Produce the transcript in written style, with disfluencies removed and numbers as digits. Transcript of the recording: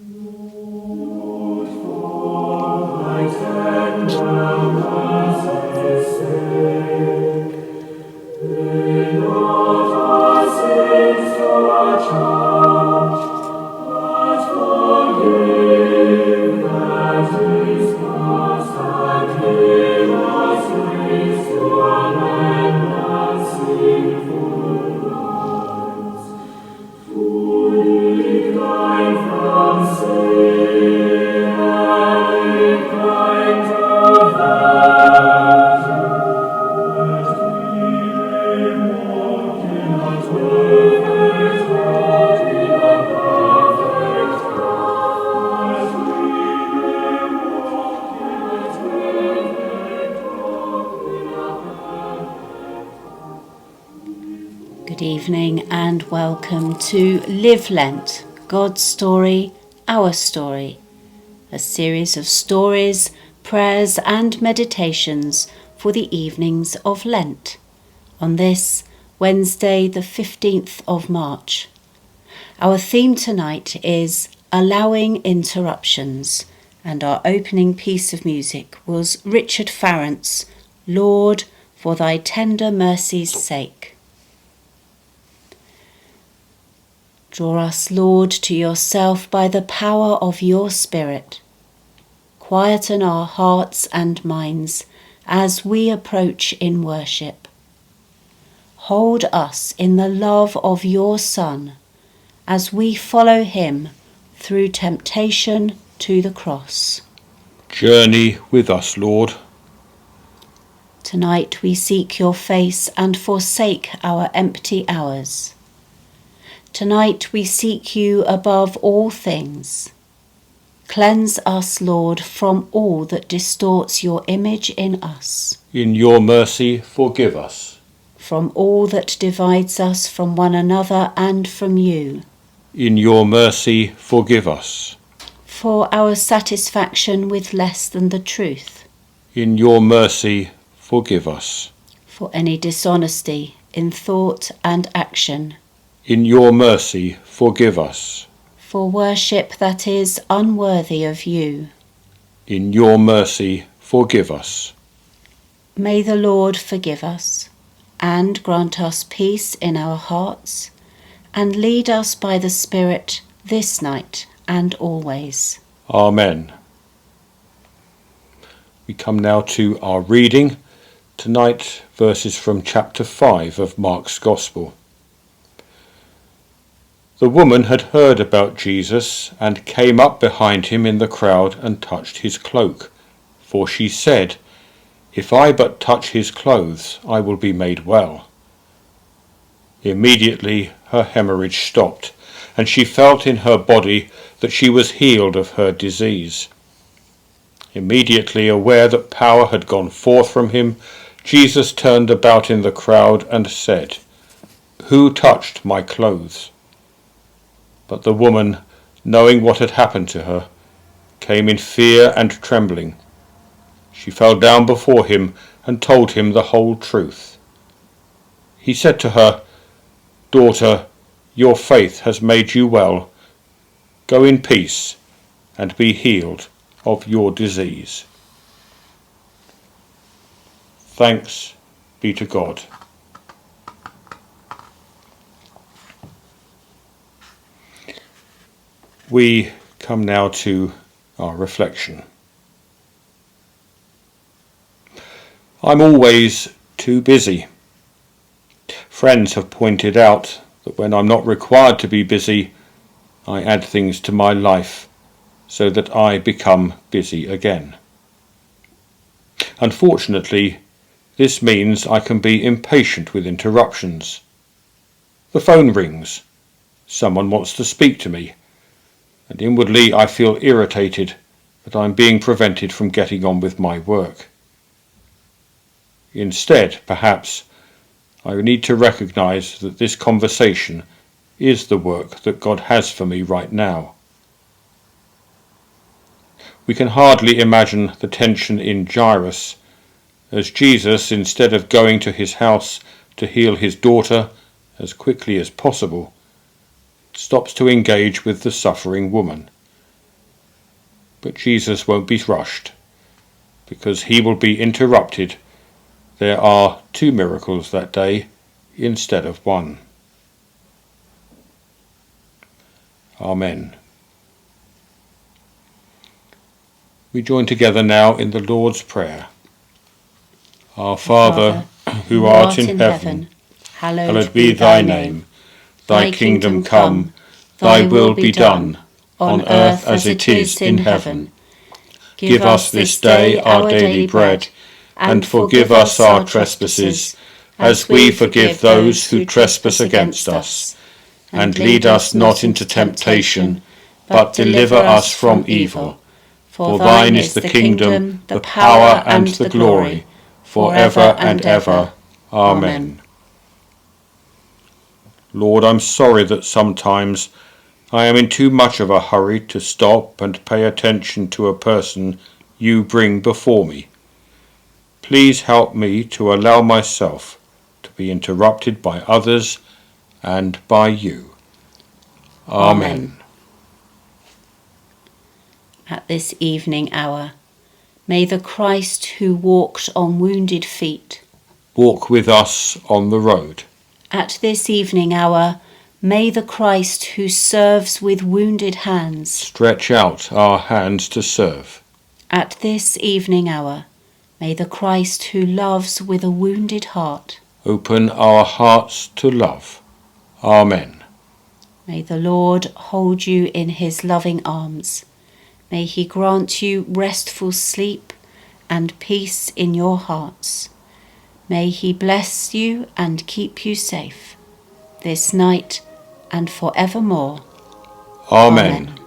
Good evening and welcome to Live Lent, God's Story, Our Story, a series of stories, prayers and meditations for the evenings of Lent on this Wednesday the 15th of March. Our theme tonight is Allowing Interruptions, and our opening piece of music was Richard Farrant's Lord, for thy tender mercy's sake. Draw us, Lord, to yourself by the power of your Spirit. Quieten our hearts and minds as we approach in worship. Hold us in the love of your Son as we follow him through temptation to the cross. Journey with us, Lord. Tonight we seek your face and forsake our empty hours. Tonight we seek you above all things. Cleanse us, Lord, from all that distorts your image in us. In your mercy, forgive us. From all that divides us from one another and from you. In your mercy, forgive us. For our satisfaction with less than the truth. In your mercy, forgive us. For any dishonesty in thought and action. In your mercy, forgive us. For worship that is unworthy of you. In your mercy, forgive us. May the Lord forgive us, and grant us peace in our hearts, and lead us by the Spirit this night and always. Amen. We come now to our reading. Tonight, verses from chapter 5 of Mark's Gospel. The woman had heard about Jesus and came up behind him in the crowd and touched his cloak. For she said, "If I but touch his clothes, I will be made well." Immediately her hemorrhage stopped, and she felt in her body that she was healed of her disease. Immediately aware that power had gone forth from him, Jesus turned about in the crowd and said, "Who touched my clothes?" But the woman, knowing what had happened to her, came in fear and trembling. She fell down before him and told him the whole truth. He said to her, "Daughter, your faith has made you well. Go in peace and be healed of your disease." Thanks be to God. We come now to our reflection. I'm always too busy. Friends have pointed out that when I'm not required to be busy, I add things to my life so that I become busy again. Unfortunately, this means I can be impatient with interruptions. The phone rings. Someone wants to speak to me. And inwardly I feel irritated that I'm being prevented from getting on with my work. Instead, perhaps, I need to recognize that this conversation is the work that God has for me right now. We can hardly imagine the tension in Jairus as Jesus, instead of going to his house to heal his daughter as quickly as possible, stops to engage with the suffering woman But Jesus won't be rushed, because he will be interrupted. There are 2 miracles that day instead of 1. Amen. We join together now in the Lord's Prayer. Our Father, who art in heaven, hallowed be thy name. Thy kingdom come, thy will be done, on earth as it is in heaven. Give us this day our daily bread, and forgive us our trespasses, as we forgive those who trespass against us. And lead us not into temptation, but deliver us from evil. For thine is the kingdom, the power, and the glory, for ever and ever. Amen. Lord, I'm sorry that sometimes I am in too much of a hurry to stop and pay attention to a person you bring before me. Please help me to allow myself to be interrupted by others and by you. Amen. At this evening hour, may the Christ who walked on wounded feet walk with us on the road. At this evening hour, may the Christ who serves with wounded hands stretch out our hands to serve. At this evening hour, may the Christ who loves with a wounded heart open our hearts to love. Amen. May the Lord hold you in his loving arms. May he grant you restful sleep and peace in your hearts. May he bless you and keep you safe this night and forevermore. Amen.